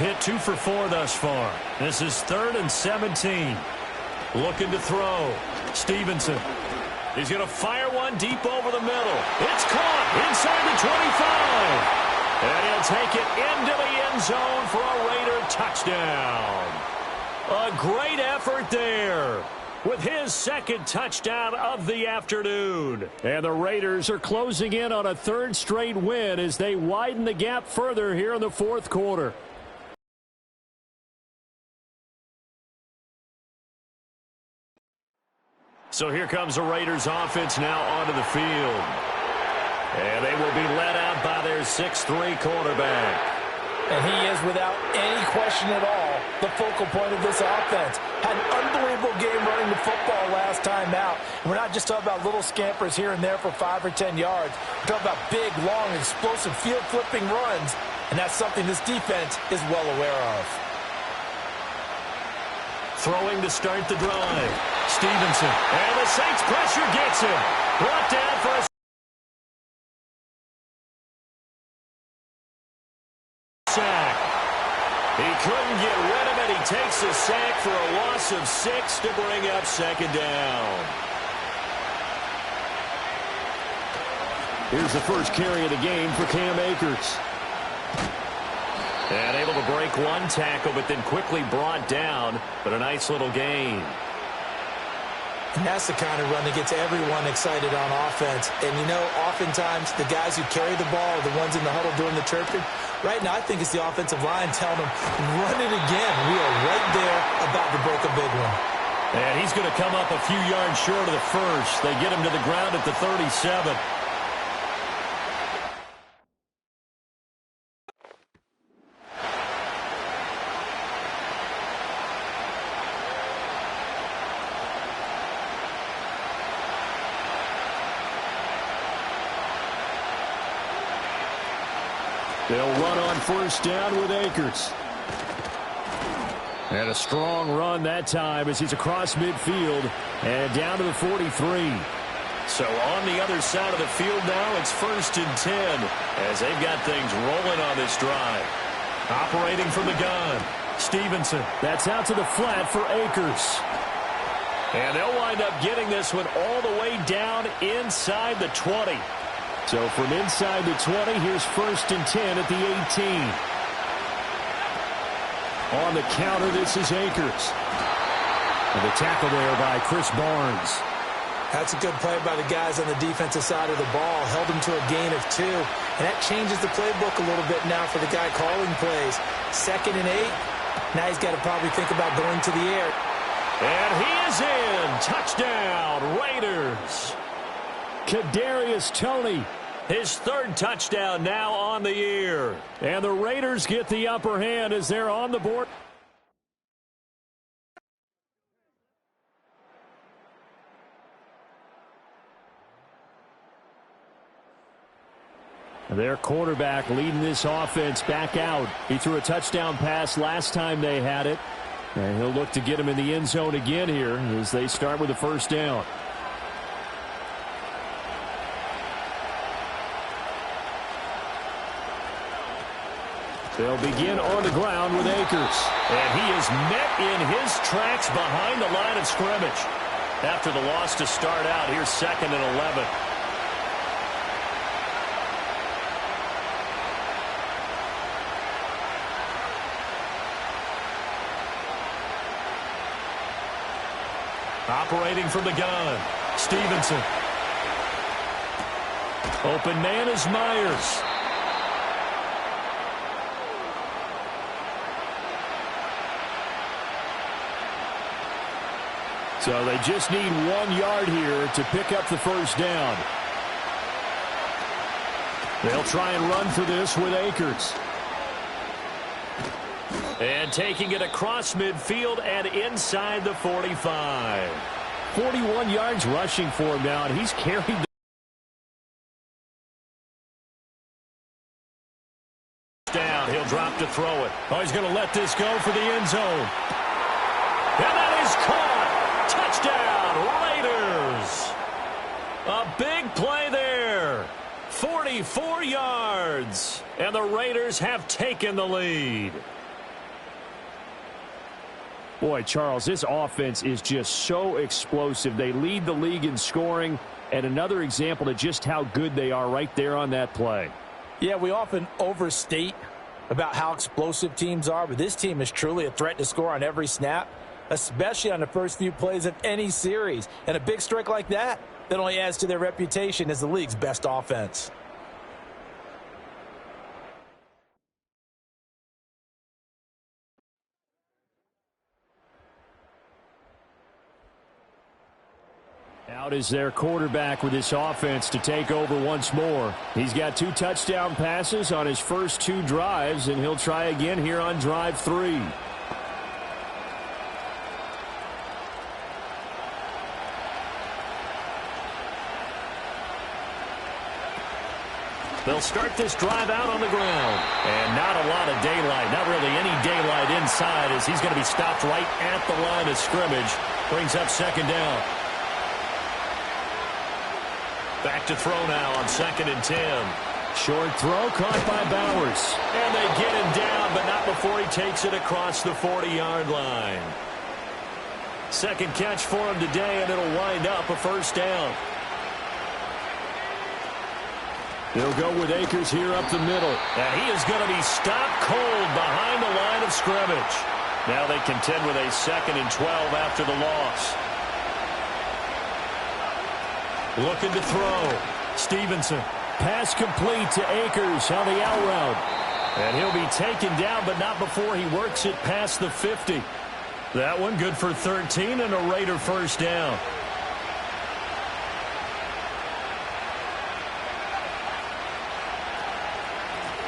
hit 2 for 4 thus far. This is 3rd and 17. Looking to throw. Stevenson. He's going to fire one deep over the middle. It's caught inside the 25. And he'll take it into the end zone for a Raider touchdown. A great effort there with his second touchdown of the afternoon. And the Raiders are closing in on a 3rd straight win as they widen the gap further here in the 4th quarter. So here comes the Raiders offense now onto the field. And they will be led out by their 6'3" quarterback. And he is, without any question at all, the focal point of this offense. Had an unbelievable game running the football last time out. And we're not just talking about little scampers here and there for 5 or 10 yards. We're talking about big, long, explosive, field-flipping runs. And that's something this defense is well aware of. Throwing to start the drive. Stevenson. And the Saints pressure gets him. Brought down for a sack. He couldn't get rid of it. He takes a sack for a loss of 6 to bring up 2nd down. Here's the first carry of the game for Cam Akers. And able to break one tackle, but then quickly brought down. But a nice little gain. And that's the kind of run that gets everyone excited on offense. And, you know, oftentimes the guys who carry the ball are the ones in the huddle doing the chirping. Right now, I think it's the offensive line telling them, run it again. We are right there about to break a big one. And he's going to come up a few yards short of the first. They get him to the ground at the 37. They'll run on 1st down with Akers. And a strong run that time as he's across midfield and down to the 43. So on the other side of the field now, it's 1st and 10 as they've got things rolling on this drive. Operating from the gun, Stevenson. That's out to the flat for Akers. And they'll wind up getting this one all the way down inside the 20. So from inside the 20, here's 1st and 10 at the 18. On the counter, this is Akers. And the tackle there by Chris Barnes. That's a good play by the guys on the defensive side of the ball. Held him to a gain of 2. And that changes the playbook a little bit now for the guy calling plays. 2nd and 8. Now he's got to probably think about going to the air. And he is in. Touchdown, Raiders. Kadarius Toney. His 3rd touchdown now on the year. And the Raiders get the upper hand as they're on the board. Their quarterback leading this offense back out. He threw a touchdown pass last time they had it. And he'll look to get him in the end zone again here as they start with the 1st down. They'll begin on the ground with Akers. And he is met in his tracks behind the line of scrimmage. After the loss to start out, here's 2nd and 11. Operating from the gun, Stevenson. Open man is Myers. So they just need 1 yard here to pick up the 1st down. They'll try and run for this with Akers. And taking it across midfield and inside the 45. 41 yards rushing for him now, and he's carried down. He'll drop to throw it. Oh, he's going to let this go for the end zone. And that is caught. Touchdown, Raiders. A big play there. 44 yards. And the Raiders have taken the lead. Boy, Charles, this offense is just so explosive. They lead the league in scoring, and another example of just how good they are right there on that play. Yeah, we often overstate about how explosive teams are, but this team is truly a threat to score on every snap, especially on the first few plays of any series. And a big strike like that only adds to their reputation as the league's best offense. Out is their quarterback with this offense to take over once more. He's got 2 touchdown passes on his first 2 drives, and he'll try again here on drive 3. They'll start this drive out on the ground. And not a lot of daylight. Not really any daylight inside as he's going to be stopped right at the line of scrimmage. Brings up second down. Back to throw now on 2nd and 10. Short throw caught by Bowers. And they get him down, but not before he takes it across the 40-yard line. Second catch for him today, and it'll wind up a first down. They'll go with Akers here up the middle. And he is going to be stopped cold behind the line of scrimmage. Now they contend with a 2nd and 12 after the loss. Looking to throw. Stevenson. Pass complete to Akers on the out route. And he'll be taken down, but not before he works it past the 50. That one good for 13 and a Raider first down.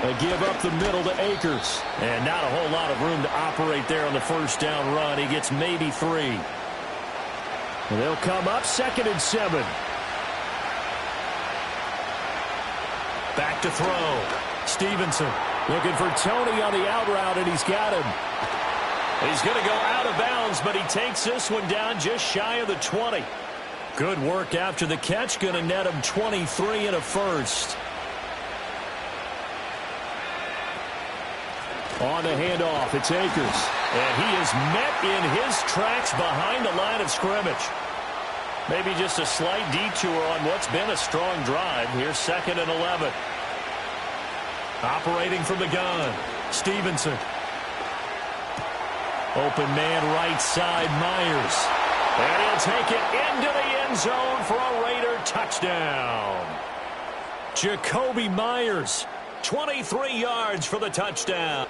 They give up the middle to Akers. And not a whole lot of room to operate there on the first down run. He gets maybe 3. And they'll come up 2nd and 7. Back to throw. Stevenson looking for Tony on the out route, and he's got him. He's going to go out of bounds, but he takes this one down just shy of the 20. Good work after the catch. Going to net him 23 and a first. On the handoff, it's Akers. And he is met in his tracks behind the line of scrimmage. Maybe just a slight detour on what's been a strong drive. Here's 2nd and 11. Operating from the gun. Stevenson. Open man right side, Myers. And he'll take it into the end zone for a Raider touchdown. Jacoby Myers, 23 yards for the touchdown.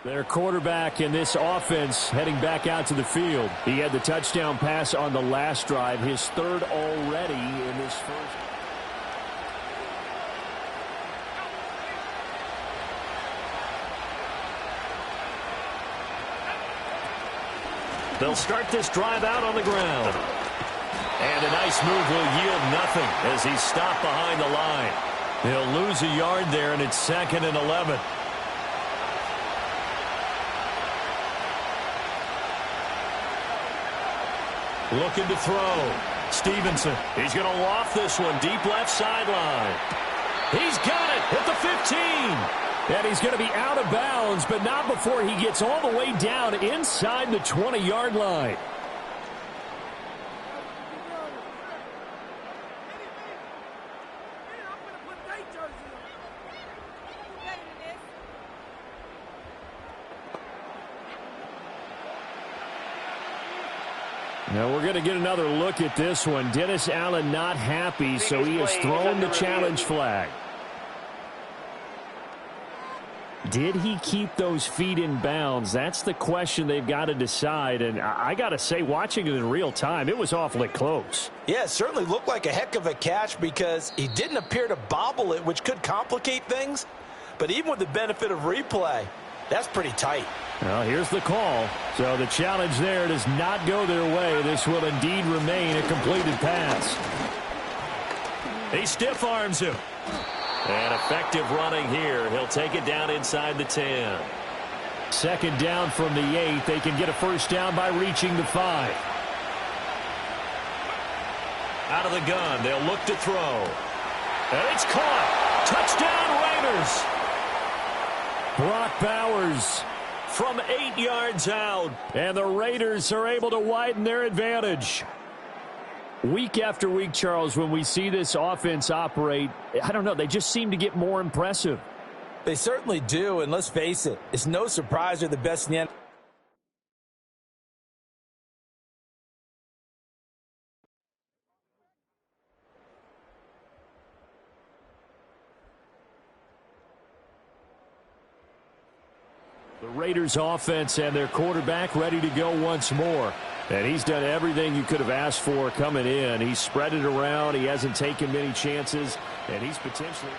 Their quarterback in this offense heading back out to the field. He had the touchdown pass on the last drive, his 3rd already in this first. They'll start this drive out on the ground. And a nice move will yield nothing as he's stopped behind the line. He'll lose a yard there, and it's 2nd and 11. Looking to throw. Stevenson. He's going to loft this one deep left sideline. He's got it at the 15. And he's going to be out of bounds, but not before he gets all the way down inside the 20-yard line. Now we're going to get another look at this one. Dennis Allen not happy, so he has thrown the challenge flag. Did he keep those feet in bounds? That's the question they've got to decide. And I got to say, watching it in real time, it was awfully close. Yeah, it certainly looked like a heck of a catch because he didn't appear to bobble it, which could complicate things. But even with the benefit of replay, that's pretty tight. Well, here's the call. So the challenge there does not go their way. This will indeed remain a completed pass. He stiff arms him. And effective running here. He'll take it down inside the 10. 2nd down from the 8. They can get a first down by reaching the 5. Out of the gun, they'll look to throw. And it's caught. Touchdown, Raiders. Brock Bowers from 8 yards out. And the Raiders are able to widen their advantage. Week after week, Charles, when we see this offense operate, I don't know, they just seem to get more impressive. They certainly do, and let's face it, it's no surprise they're the best in the NFL. The Raiders offense and their quarterback ready to go once more. And he's done everything you could have asked for coming in. He's spread it around. He hasn't taken many chances. And he's potentially...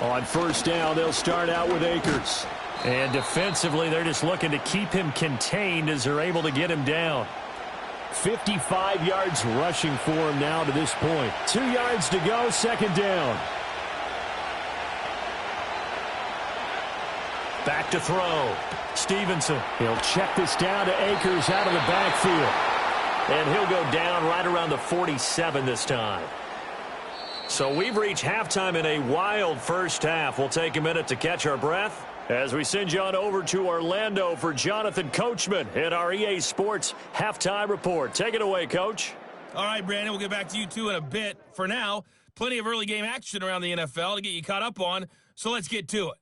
On first down, they'll start out with Akers. And defensively, they're just looking to keep him contained as they're able to get him down. 55 yards rushing for him now to this point. 2 yards to go, second down. Back to throw. Stevenson. He'll check this down to Akers out of the backfield. And he'll go down right around the 47 this time. So we've reached halftime in a wild first half. We'll take a minute to catch our breath as we send you on over to Orlando for Jonathan Coachman in our EA Sports Halftime Report. Take it away, Coach. All right, Brandon, we'll get back to you two in a bit. For now, plenty of early game action around the NFL to get you caught up on, so let's get to it.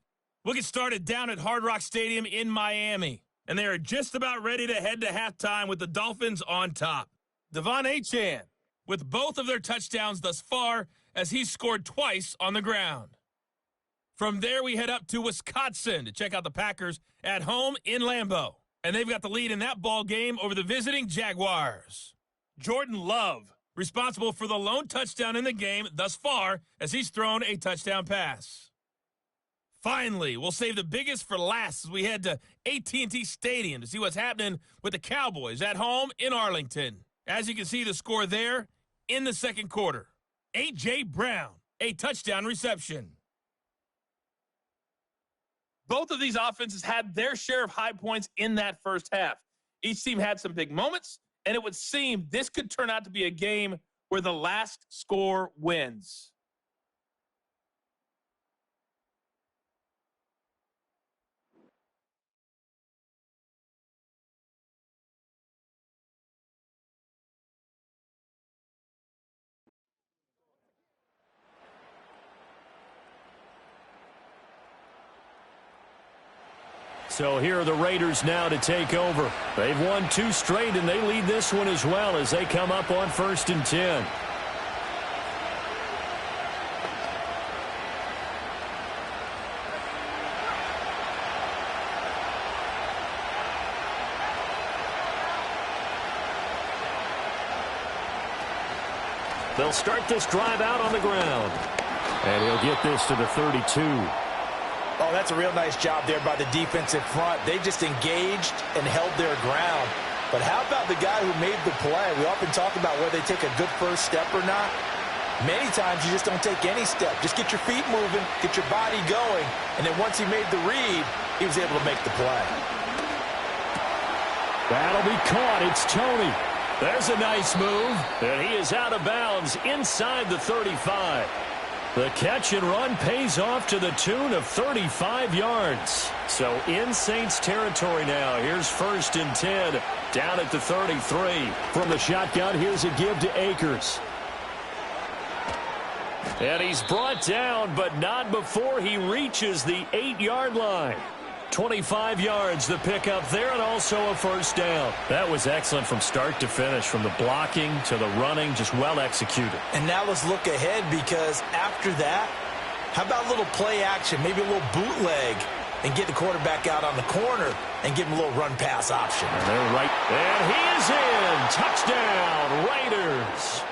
We'll get started down at Hard Rock Stadium in Miami, and they are just about ready to head to halftime with the Dolphins on top. Devon Achane with both of their touchdowns thus far as he's scored twice on the ground. From there, we head up to Wisconsin to check out the Packers at home in Lambeau. And they've got the lead in that ball game over the visiting Jaguars. Jordan Love, responsible for the lone touchdown in the game thus far as he's thrown a touchdown pass. Finally, we'll save the biggest for last as we head to AT&T Stadium to see what's happening with the Cowboys at home in Arlington. As you can see, the score there in the second quarter. A.J. Brown, a touchdown reception. Both of these offenses had their share of high points in that first half. Each team had some big moments, and it would seem this could turn out to be a game where the last score wins. So here are the Raiders now to take over. They've won 2 straight, and they lead this one as well as they come up on 1st and 10. They'll start this drive out on the ground. And he'll get this to the 32. Oh, that's a real nice job there by the defensive front. They just engaged and held their ground. But how about the guy who made the play? We often talk about whether they take a good first step or not. Many times you just don't take any step. Just get your feet moving, get your body going, and then once he made the read, he was able to make the play. That'll be caught. It's Tony. There's a nice move, and he is out of bounds inside the 35. The catch and run pays off to the tune of 35 yards. So in Saints territory now. Here's 1st and 10 down at the 33. From the shotgun, here's a give to Akers. And he's brought down, but not before he reaches the 8-yard line. 25 yards the pickup there, and also a first down. That was excellent from start to finish, from the blocking to the running, just well executed. And now let's look ahead, because after that, how about a little play action, maybe a little bootleg, and get the quarterback out on the corner and give him a little run-pass option. And they're right. And he is in. Touchdown, Raiders.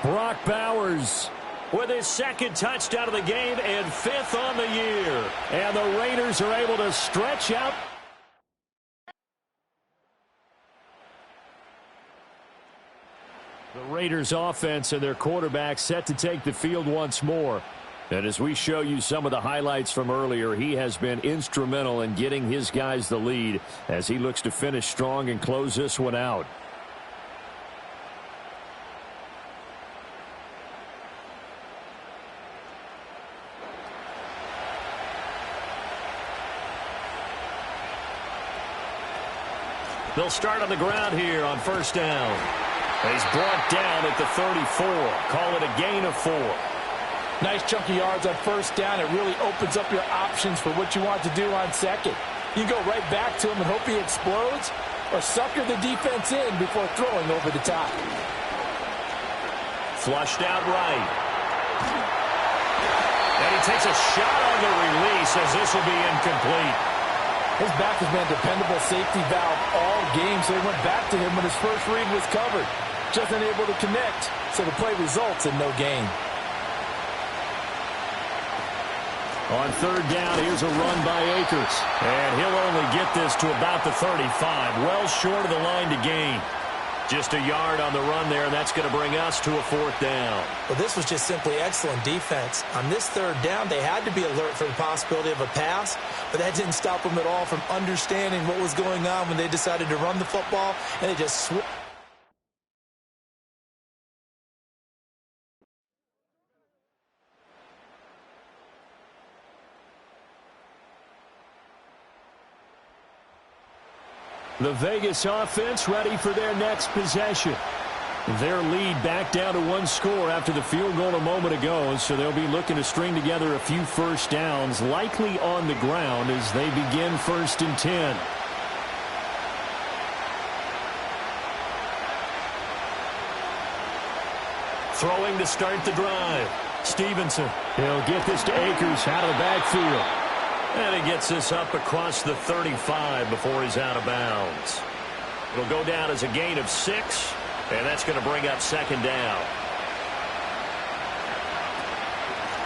Brock Bowers with his 2nd touchdown of the game and 5th on the year. And the Raiders are able to stretch out. The Raiders offense and their quarterback set to take the field once more. And as we show you some of the highlights from earlier, he has been instrumental in getting his guys the lead as he looks to finish strong and close this one out. They'll start on the ground here on first down. He's brought down at the 34. Call it a gain of 4. Nice chunky yards on first down. It really opens up your options for what you want to do on second. You can go right back to him and hope he explodes, or sucker the defense in before throwing over the top. Flushed out right. And he takes a shot on the release as this will be incomplete. His back has been a dependable safety valve all game, so he went back to him when his first read was covered. Just unable to connect, so the play results in no gain. On third down, here's a run by Akers. And he'll only get this to about the 35. Well short of the line to gain. Just a yard on the run there, and that's going to bring us to a fourth down. Well, this was just simply excellent defense. On this third down, they had to be alert for the possibility of a pass, but that didn't stop them at all from understanding what was going on when they decided to run the football, and they just The Vegas offense ready for their next possession. Their lead back down to 1 score after the field goal a moment ago, so they'll be looking to string together a few first downs, likely on the ground as they begin 1st and 10. Throwing to start the drive. Stevenson. He'll get this to Akers out of the backfield. And he gets this up across the 35 before he's out of bounds. It'll go down as a gain of 6, and that's going to bring up 2nd down.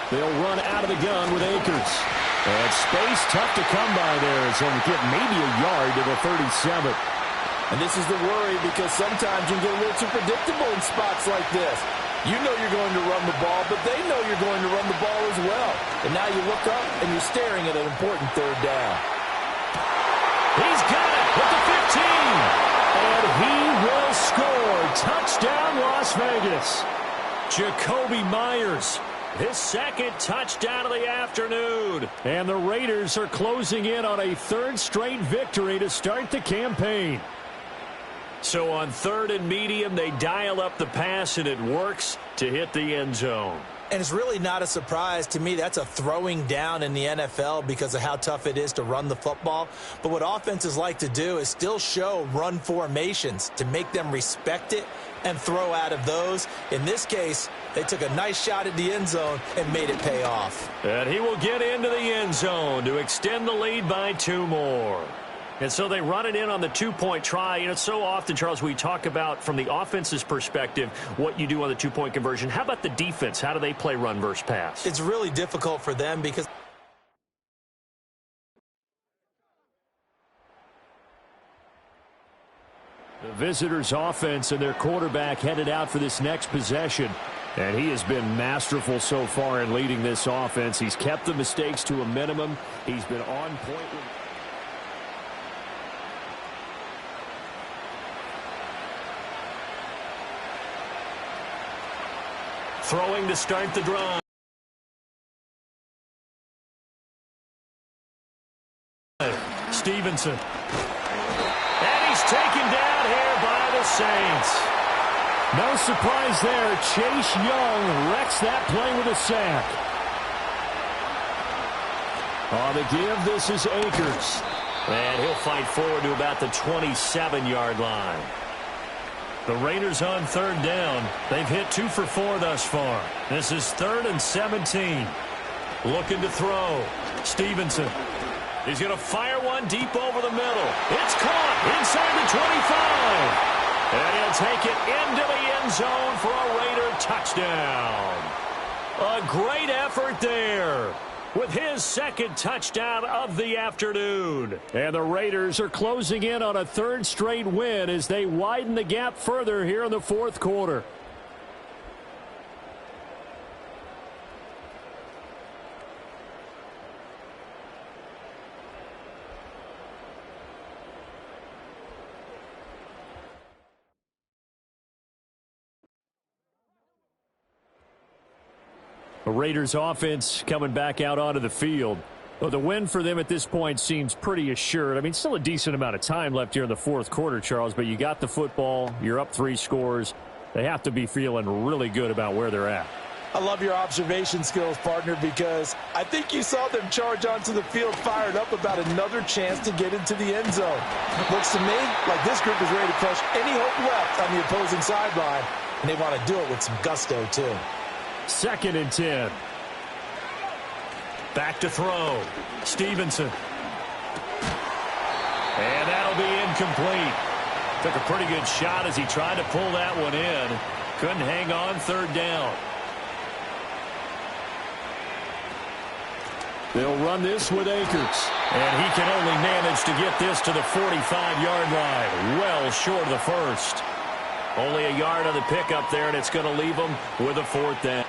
They'll run out of the gun with Akers. And space tough to come by there as he'll get maybe a yard to the 37. And this is the worry because sometimes you can get a little too predictable in spots like this. You know you're going to run the ball, but they know you're going to run the ball as well. And now you look up and you're staring at an important third down. He's got it with the 15. And he will score. Touchdown, Las Vegas. Jacoby Myers, his 2nd touchdown of the afternoon. And the Raiders are closing in on a 3rd straight victory to start the campaign. So on 3rd and medium, they dial up the pass, and it works to hit the end zone. And it's really not a surprise to me. That's a throwing down in the NFL because of how tough it is to run the football. But what offenses like to do is still show run formations to make them respect it and throw out of those. In this case, they took a nice shot at the end zone and made it pay off. And he will get into the end zone to extend the lead by 2 more. And so they run it in on the 2-point try. You know, so often, Charles, we talk about from the offense's perspective what you do on the 2-point conversion. How about the defense? How do they play run versus pass? It's really difficult for them because the visitors' offense and their quarterback headed out for this next possession. And he has been masterful so far in leading this offense. He's kept the mistakes to a minimum. He's been on point with throwing to start the drive. Stevenson. And he's taken down here by the Saints. no surprise there. Chase Young wrecks that play with a sack. On the give, this is Akers. And he'll fight forward to about the 27-yard line. The Raiders on 3rd down. They've hit 2 for 4 thus far. This is 3rd and 17. Looking to throw. Stevenson. He's going to fire one deep over the middle. It's caught inside the 25. And he'll take it into the end zone for a Raider touchdown. A great effort there with his 2nd touchdown of the afternoon. And the Raiders are closing in on a 3rd straight win as they widen the gap further here in the 4th quarter. The Raiders offense coming back out onto the field. Well, the win for them at this point seems pretty assured. I mean, still a decent amount of time left here in the fourth quarter, Charles, but you got the football. You're up 3 scores. They have to be feeling really good about where they're at. I love your observation skills, partner, because I think you saw them charge onto the field fired up about another chance to get into the end zone. Looks to me like this group is ready to crush any hope left on the opposing sideline, and they want to do it with some gusto, too. 2nd and 10. Back to throw. Stevenson. And that'll be incomplete. Took a pretty good shot as he tried to pull that one in. Couldn't hang on 3rd down. They'll run this with Akers. And he can only manage to get this to the 45-yard line. Well short of the first. Only a yard on the pickup there, and it's going to leave him with a 4th down.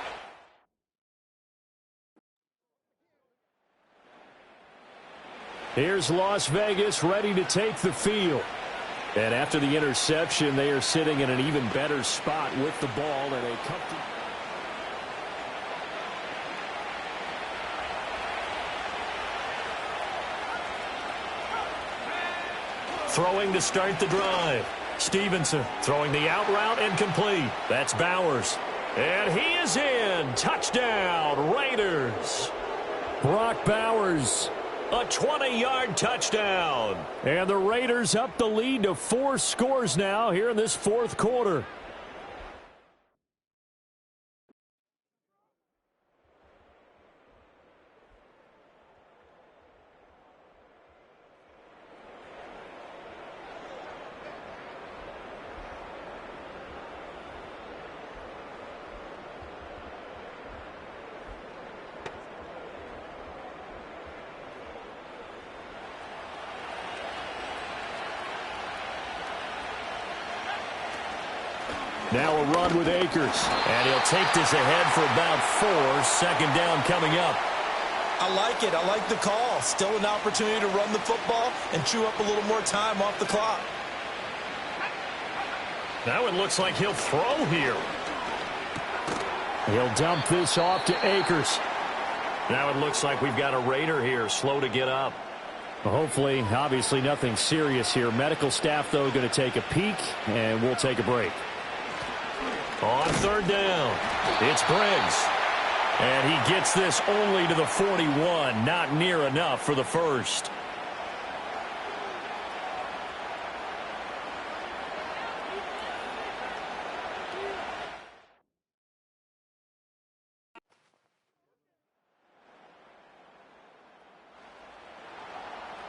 Here's Las Vegas ready to take the field. And after the interception, they are sitting in an even better spot with the ball and a comfortable. Throwing to start the drive. Stevenson throwing the out route and complete. That's Bowers. And he is in. Touchdown, Raiders. Brock Bowers. A 20-yard touchdown. And the Raiders up the lead to 4 scores now here in this fourth quarter. Now a run with Akers. And he'll take this ahead for about 4. 2nd down coming up. I like it. I like the call. Still an opportunity to run the football and chew up a little more time off the clock. Now it looks like he'll throw here. He'll dump this off to Akers. Now it looks like we've got a Raider here, slow to get up. Hopefully, obviously nothing serious here. Medical staff, though, going to take a peek, and we'll take a break. On 3rd down, it's Briggs. And he gets this only to the 41, not near enough for the first.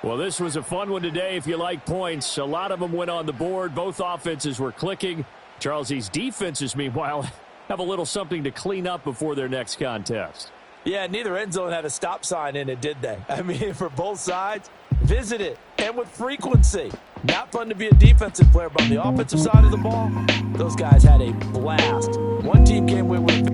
Well, this was a fun one today if you like points. A lot of them went on the board. Both offenses were clicking. Charles, these defenses, meanwhile, have a little something to clean up before their next contest. Yeah, neither end zone had a stop sign in it, did they? I mean, for both sides, visit it, and with frequency. Not fun to be a defensive player, but on the offensive side of the ball, those guys had a blast. One team came away with